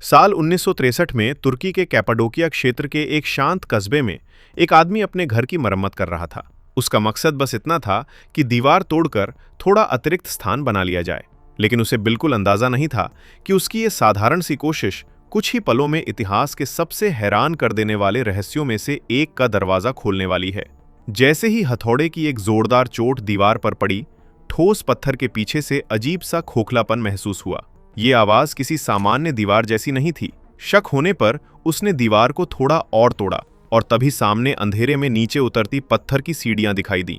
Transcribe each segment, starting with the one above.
साल 1963 में तुर्की के कैपाडोकिया क्षेत्र के एक शांत कस्बे में एक आदमी अपने घर की मरम्मत कर रहा था। उसका मकसद बस इतना था कि दीवार तोड़कर थोड़ा अतिरिक्त स्थान बना लिया जाए, लेकिन उसे बिल्कुल अंदाजा नहीं था कि उसकी ये साधारण सी कोशिश कुछ ही पलों में इतिहास के सबसे हैरान कर देने वाले रहस्यों में से एक का दरवाजा खोलने वाली है। जैसे ही हथौड़े की एक जोरदार चोट दीवार पर पड़ी, ठोस पत्थर के पीछे से अजीब सा खोखलापन महसूस हुआ। ये आवाज किसी सामान्य दीवार जैसी नहीं थी। शक होने पर उसने दीवार को थोड़ा और तोड़ा और तभी सामने अंधेरे में नीचे उतरती पत्थर की सीढ़ियां दिखाई दी।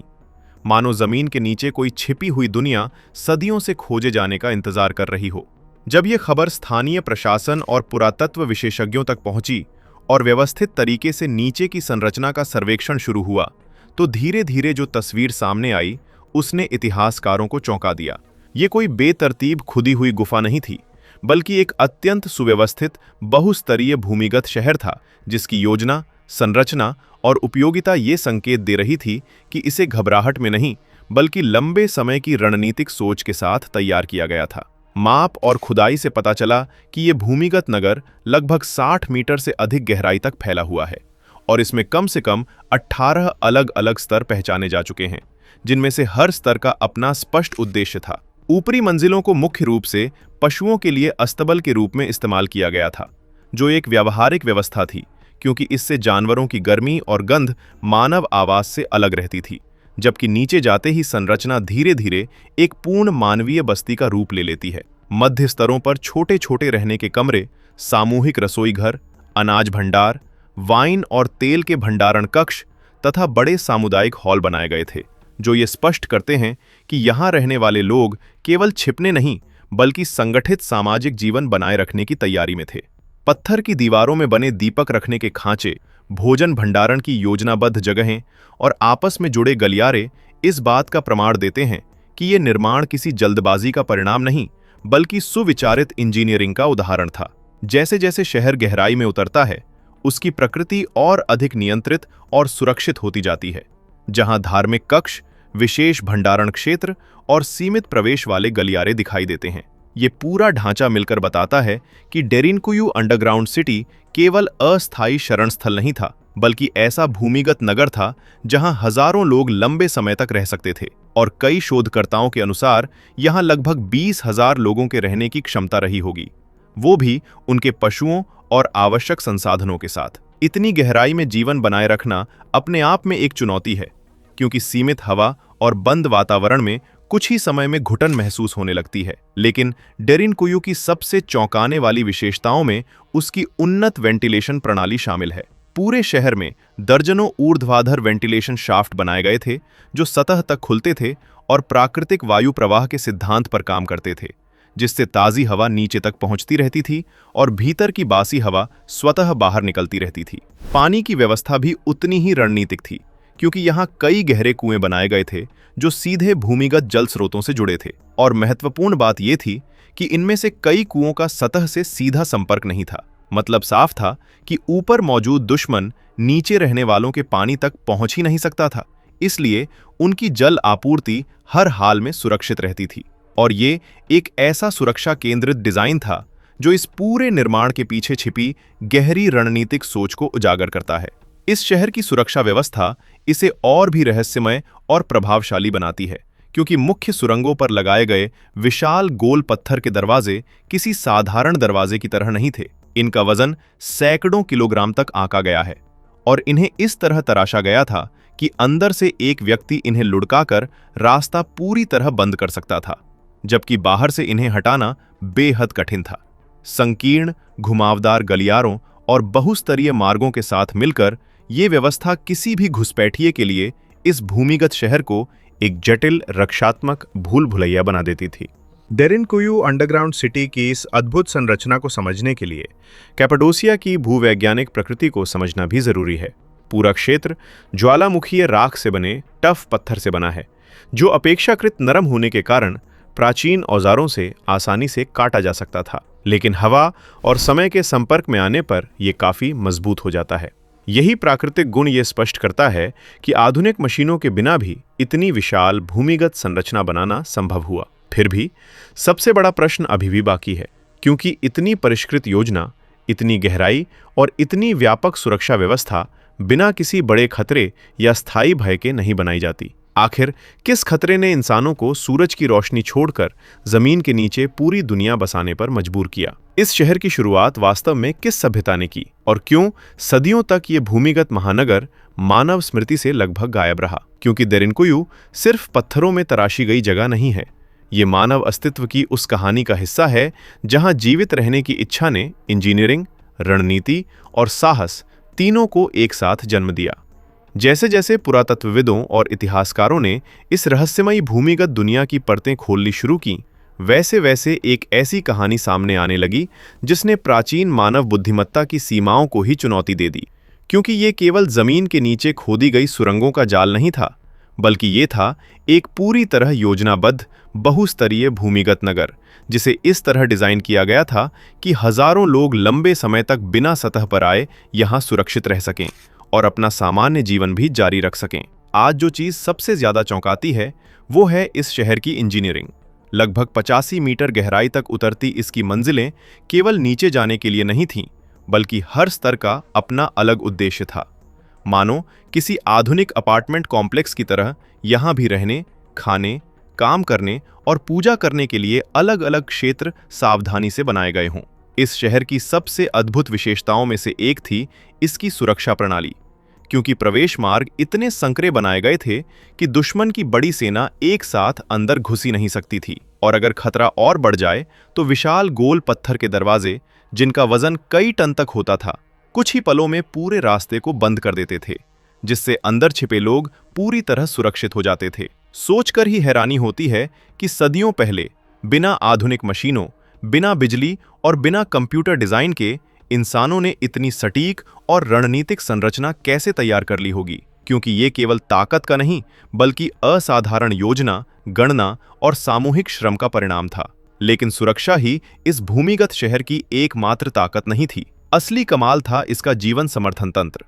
मानो जमीन के नीचे कोई छिपी हुई दुनिया सदियों से खोजे जाने का इंतजार कर रही हो। जब यह खबर स्थानीय प्रशासन और पुरातत्व विशेषज्ञों तक पहुंची और व्यवस्थित तरीके से नीचे की संरचना का सर्वेक्षण शुरू हुआ, तो धीरे धीरे जो तस्वीर सामने आई उसने इतिहासकारों को चौंका दिया। ये कोई बेतरतीब खुदी हुई गुफा नहीं थी, बल्कि एक अत्यंत सुव्यवस्थित बहुस्तरीय भूमिगत शहर था, जिसकी योजना, संरचना और उपयोगिता ये संकेत दे रही थी कि इसे घबराहट में नहीं, बल्कि लंबे समय की रणनीतिक सोच के साथ तैयार किया गया था। माप और खुदाई से पता चला कि ये भूमिगत नगर लगभग 60 मीटर से अधिक गहराई तक फैला हुआ है और इसमें कम से कम 18 अलग अलग स्तर पहचाने जा चुके हैं, जिनमें से हर स्तर का अपना स्पष्ट उद्देश्य था। ऊपरी मंजिलों को मुख्य रूप से पशुओं के लिए अस्तबल के रूप में इस्तेमाल किया गया था, जो एक व्यावहारिक व्यवस्था थी, क्योंकि इससे जानवरों की गर्मी और गंध मानव आवास से अलग रहती थी। जबकि नीचे जाते ही संरचना धीरे धीरे एक पूर्ण मानवीय बस्ती का रूप ले लेती है। मध्य स्तरों पर छोटे छोटे रहने के कमरे, सामूहिक रसोई घर, अनाज भंडार, वाइन और तेल के भंडारण कक्ष तथा बड़े सामुदायिक हॉल बनाए गए थे, जो ये स्पष्ट करते हैं कि यहाँ रहने वाले लोग केवल छिपने नहीं, बल्कि संगठित सामाजिक जीवन बनाए रखने की तैयारी में थे। पत्थर की दीवारों में बने दीपक रखने के खांचे, भोजन भंडारण की योजनाबद्ध जगहें और आपस में जुड़े गलियारे इस बात का प्रमाण देते हैं कि ये निर्माण किसी जल्दबाजी का परिणाम नहीं, बल्कि सुविचारित इंजीनियरिंग का उदाहरण था। जैसे जैसे शहर गहराई में उतरता है, उसकी प्रकृति और अधिक नियंत्रित और सुरक्षित होती जाती है, जहां धार्मिक कक्ष, विशेष भंडारण क्षेत्र और सीमित प्रवेश वाले गलियारे दिखाई देते हैं। ये पूरा ढांचा मिलकर बताता है कि डेरिनकुयू अंडरग्राउंड सिटी केवल अस्थायी शरण स्थल नहीं था, बल्कि ऐसा भूमिगत नगर था जहां हजारों लोग लंबे समय तक रह सकते थे और कई शोधकर्ताओं के अनुसार यहां लगभग 20,000 लोगों के रहने की क्षमता रही होगी, वो भी उनके पशुओं और आवश्यक संसाधनों के साथ। इतनी गहराई में जीवन बनाए रखना अपने आप में एक चुनौती है, क्योंकि सीमित हवा और बंद वातावरण में कुछ ही समय में घुटन महसूस होने लगती है। लेकिन डेरिनकुयू की सबसे चौंकाने वाली विशेषताओं में उसकी उन्नत वेंटिलेशन प्रणाली शामिल है। पूरे शहर में दर्जनों ऊर्ध्वाधर वेंटिलेशन शाफ्ट बनाए गए थे, जो सतह तक खुलते थे और प्राकृतिक वायु प्रवाह के सिद्धांत पर काम करते थे, जिससे ताज़ी हवा नीचे तक पहुंचती रहती थी और भीतर की बासी हवा स्वतः बाहर निकलती रहती थी। पानी की व्यवस्था भी उतनी ही रणनीतिक थी, क्योंकि यहाँ कई गहरे कुएं बनाए गए थे जो सीधे भूमिगत जल स्रोतों से जुड़े थे। और महत्वपूर्ण बात यह थी कि इनमें से कई कुओं का सतह से सीधा संपर्क नहीं था। मतलब साफ था कि ऊपर मौजूद दुश्मन नीचे रहने वालों के पानी तक पहुंच ही नहीं सकता था, इसलिए उनकी जल आपूर्ति हर हाल में सुरक्षित रहती थी। और ये एक ऐसा सुरक्षा केंद्रित डिजाइन था जो इस पूरे निर्माण के पीछे छिपी गहरी रणनीतिक सोच को उजागर करता है। इस शहर की सुरक्षा व्यवस्था इसे और भी रहस्यमय और प्रभावशाली बनाती है, क्योंकि मुख्य सुरंगों पर लगाए गए विशाल गोल पत्थर के दरवाजे किसी साधारण दरवाजे की तरह नहीं थे। इनका वजन सैकड़ों किलोग्राम तक आंका गया है और इन्हें इस तरह तराशा गया था कि अंदर से एक व्यक्ति इन्हें लुढ़काकर रास्ता पूरी तरह बंद कर सकता था, जबकि बाहर से इन्हें हटाना बेहद कठिन था। संकीर्ण, घुमावदार गलियारों और बहुस्तरीय मार्गों के साथ मिलकर ये व्यवस्था किसी भी घुसपैठिए के लिए इस भूमिगत शहर को एक जटिल, रक्षात्मक भूल भुलैया बना देती थी। डेरिनकुयू अंडरग्राउंड सिटी की इस अद्भुत संरचना को समझने के लिए कैपाडोसिया की भूवैज्ञानिक प्रकृति को समझना भी जरूरी है। पूरा क्षेत्र ज्वालामुखीय राख से बने टफ पत्थर से बना है, जो अपेक्षाकृत नरम होने के कारण प्राचीन औजारों से आसानी से काटा जा सकता था, लेकिन हवा और समय के संपर्क में आने पर यह काफी मजबूत हो जाता है। यही प्राकृतिक गुण ये स्पष्ट करता है कि आधुनिक मशीनों के बिना भी इतनी विशाल भूमिगत संरचना बनाना संभव हुआ। फिर भी सबसे बड़ा प्रश्न अभी भी बाकी है, क्योंकि इतनी परिष्कृत योजना, इतनी गहराई और इतनी व्यापक सुरक्षा व्यवस्था बिना किसी बड़े खतरे या स्थायी भय के नहीं बनाई जाती। आखिर किस खतरे ने इंसानों को सूरज की रोशनी छोड़कर जमीन के नीचे पूरी दुनिया बसाने पर मजबूर किया? इस शहर की शुरुआत वास्तव में किस सभ्यता ने की और क्यों सदियों तक ये भूमिगत महानगर मानव स्मृति से लगभग गायब रहा? क्योंकि देरिनकुयू सिर्फ पत्थरों में तराशी गई जगह नहीं है, ये मानव अस्तित्व की उस कहानी का हिस्सा है जहां जीवित रहने की इच्छा ने इंजीनियरिंग, रणनीति और साहस तीनों को एक साथ जन्म दिया। जैसे जैसे पुरातत्वविदों और इतिहासकारों ने इस रहस्यमयी भूमिगत दुनिया की परतें खोलनी शुरू की, वैसे वैसे एक ऐसी कहानी सामने आने लगी जिसने प्राचीन मानव बुद्धिमत्ता की सीमाओं को ही चुनौती दे दी। क्योंकि ये केवल जमीन के नीचे खोदी गई सुरंगों का जाल नहीं था, बल्कि ये था एक पूरी तरह योजनाबद्ध बहुस्तरीय भूमिगत नगर, जिसे इस तरह डिजाइन किया गया था कि हजारों लोग लंबे समय तक बिना सतह पर आए यहां सुरक्षित रह सकें और अपना सामान्य जीवन भी जारी रख सकें। आज जो चीज सबसे ज्यादा चौंकाती है वो है इस शहर की इंजीनियरिंग। लगभग 85 मीटर गहराई तक उतरती इसकी मंजिलें केवल नीचे जाने के लिए नहीं थीं, बल्कि हर स्तर का अपना अलग उद्देश्य था। मानो किसी आधुनिक अपार्टमेंट कॉम्प्लेक्स की तरह यहां भी रहने, खाने, काम करने और पूजा करने के लिए अलग अलग क्षेत्र सावधानी से बनाए गए हों। इस शहर की सबसे अद्भुत विशेषताओं में से एक थी इसकी सुरक्षा प्रणाली, क्योंकि प्रवेश मार्ग इतने संकरे बनाए गए थे कि दुश्मन की बड़ी सेना एक साथ अंदर घुसी नहीं सकती थी, और अगर खतरा और बढ़ जाए तो विशाल गोल पत्थर के दरवाजे, जिनका वजन कई टन तक होता था, कुछ ही पलों में पूरे रास्ते को बंद कर देते थे, जिससे अंदर छिपे लोग पूरी तरह सुरक्षित हो जाते थे। सोचकर ही हैरानी होती है कि सदियों पहले बिना आधुनिक मशीनों, बिना बिजली और बिना कंप्यूटर डिजाइन के इंसानों ने इतनी सटीक और रणनीतिक संरचना कैसे तैयार कर ली होगी। क्योंकि ये केवल ताकत का नहीं, बल्कि असाधारण योजना, गणना और सामूहिक श्रम का परिणाम था। लेकिन सुरक्षा ही इस भूमिगत शहर की एकमात्र ताकत नहीं थी। असली कमाल था इसका जीवन समर्थन तंत्र,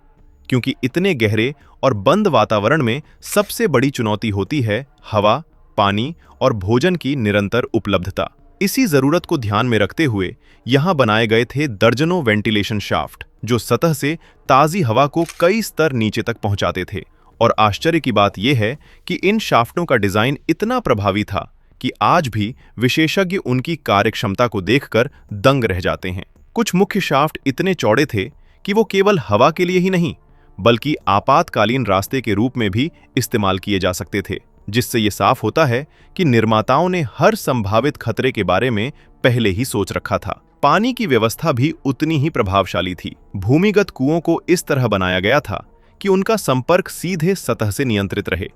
क्योंकि इतने गहरे और बंद वातावरण में सबसे बड़ी चुनौती होती है हवा, पानी और भोजन की निरंतर उपलब्धता। इसी जरूरत को ध्यान में रखते हुए यहां बनाए गए थे दर्जनों वेंटिलेशन शाफ्ट, जो सतह से ताजी हवा को कई स्तर नीचे तक पहुंचाते थे। और आश्चर्य की बात यह है कि इन शाफ्टों का डिजाइन इतना प्रभावी था कि आज भी विशेषज्ञ उनकी कार्यक्षमता को देखकर दंग रह जाते हैं। कुछ मुख्य शाफ्ट इतने चौड़े थे कि वो केवल हवा के लिए ही नहीं, बल्कि आपातकालीन रास्ते के रूप में भी इस्तेमाल किए जा सकते थे, जिससे ये साफ होता है कि निर्माताओं ने हर संभावित खतरे के बारे में पहले ही सोच रखा था। पानी की व्यवस्था भी उतनी ही प्रभावशाली थी। भूमिगत कुओं को इस तरह बनाया गया था कि उनका संपर्क सीधे सतह से नियंत्रित रहे,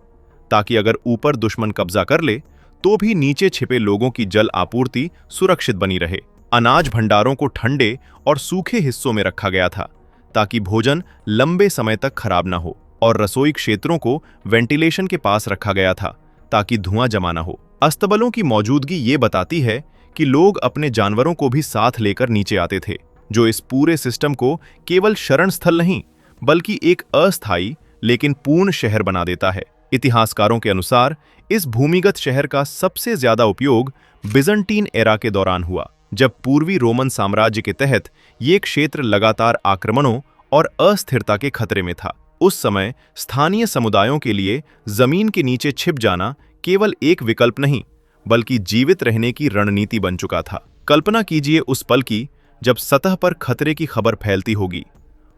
ताकि अगर ऊपर दुश्मन कब्जा कर ले तो भी नीचे छिपे लोगों की जल आपूर्ति सुरक्षित बनी रहे। अनाज भंडारों को ठंडे और सूखे हिस्सों में रखा गया था, ताकि भोजन लंबे समय तक खराब ना हो, और रसोई क्षेत्रों को वेंटिलेशन के पास रखा गया था, ताकि धुआं जमा ना हो। अस्तबलों की मौजूदगी ये बताती है कि लोग अपने जानवरों को भी साथ लेकर नीचे आते थे, जो इस पूरे सिस्टम को केवल शरण स्थल नहीं, बल्कि एक अस्थायी लेकिन पूर्ण शहर बना देता है। इतिहासकारों के अनुसार इस भूमिगत शहर का सबसे ज्यादा उपयोग बिजंटीन एरा के दौरान हुआ, जब पूर्वी रोमन साम्राज्य के तहत ये क्षेत्र लगातार आक्रमणों और अस्थिरता के खतरे में था। उस समय स्थानीय समुदायों के लिए जमीन के नीचे छिप जाना केवल एक विकल्प नहीं, बल्कि जीवित रहने की रणनीति बन चुका था। कल्पना कीजिए उस पल की जब सतह पर खतरे की खबर फैलती होगी।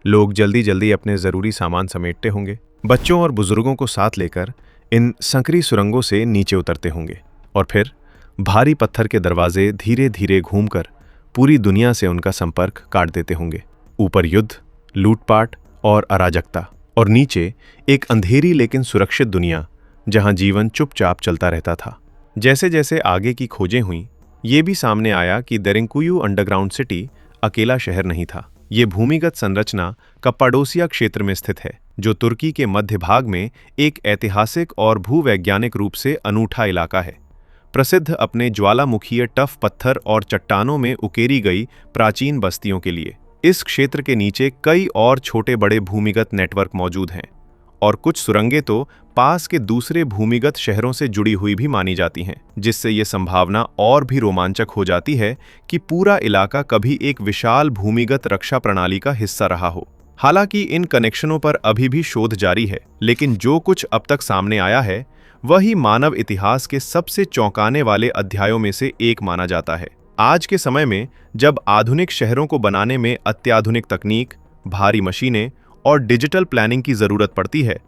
लोग जल्दी जल्दी अपने जरूरी सामान समेटते होंगे, बच्चों और बुजुर्गों को साथ लेकर इन संकरी सुरंगों से नीचे उतरते होंगे, और फिर भारी पत्थर के दरवाजे धीरे धीरे घूमकर पूरी दुनिया से उनका संपर्क काट देते होंगे। ऊपर युद्ध, लूटपाट और अराजकता, और नीचे एक अंधेरी लेकिन सुरक्षित दुनिया जहां जीवन चुपचाप चलता रहता था। जैसे जैसे आगे की खोजें हुईं, ये भी सामने आया कि देरिनकुयू अंडरग्राउंड सिटी अकेला शहर नहीं था। ये भूमिगत संरचना कप्पाडोसिया क्षेत्र में स्थित है, जो तुर्की के मध्य भाग में एक ऐतिहासिक और भूवैज्ञानिक रूप से अनूठा इलाका है, प्रसिद्ध अपने ज्वालामुखीय टफ पत्थर और चट्टानों में उकेरी गई प्राचीन बस्तियों के लिए। इस क्षेत्र के नीचे कई और छोटे बड़े भूमिगत नेटवर्क मौजूद हैं, और कुछ सुरंगें तो पास के दूसरे भूमिगत शहरों से जुड़ी हुई भी मानी जाती हैं, जिससे ये संभावना और भी रोमांचक हो जाती है कि पूरा इलाका कभी एक विशाल भूमिगत रक्षा प्रणाली का हिस्सा रहा हो। हालांकि इन कनेक्शनों पर अभी भी शोध जारी है, लेकिन जो कुछ अब तक सामने आया है वही मानव इतिहास के सबसे चौंकाने वाले अध्यायों में से एक माना जाता है। आज के समय में जब आधुनिक शहरों को बनाने में अत्याधुनिक तकनीक, भारी मशीनें और डिजिटल प्लानिंग की जरूरत पड़ती है,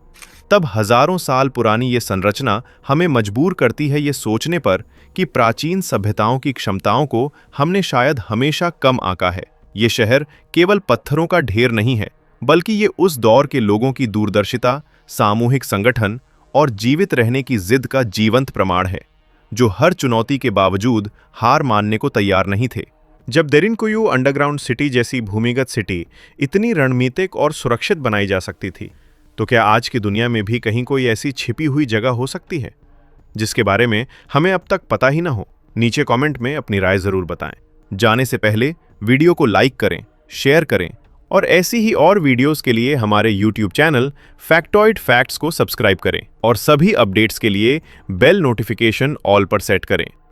तब हजारों साल पुरानी ये संरचना हमें मजबूर करती है ये सोचने पर कि प्राचीन सभ्यताओं की क्षमताओं को हमने शायद हमेशा कम आंका है। ये शहर केवल पत्थरों का ढेर नहीं है, बल्कि ये उस दौर के लोगों की दूरदर्शिता, सामूहिक संगठन और जीवित रहने की जिद का जीवंत प्रमाण है, जो हर चुनौती के बावजूद हार मानने को तैयार नहीं थे। जब देरिनकुयु अंडरग्राउंड सिटी जैसी भूमिगत सिटी इतनी रणनीतिक और सुरक्षित बनाई जा सकती थी, तो क्या आज की दुनिया में भी कहीं कोई ऐसी छिपी हुई जगह हो सकती है जिसके बारे में हमें अब तक पता ही ना हो? नीचे कमेंट में अपनी राय जरूर बताएं। जाने से पहले वीडियो को लाइक करें, शेयर करें और ऐसी ही और वीडियोस के लिए हमारे YouTube चैनल फैक्टॉइड फैक्ट्स को सब्सक्राइब करें और सभी अपडेट्स के लिए बेल नोटिफिकेशन ऑल पर सेट करें।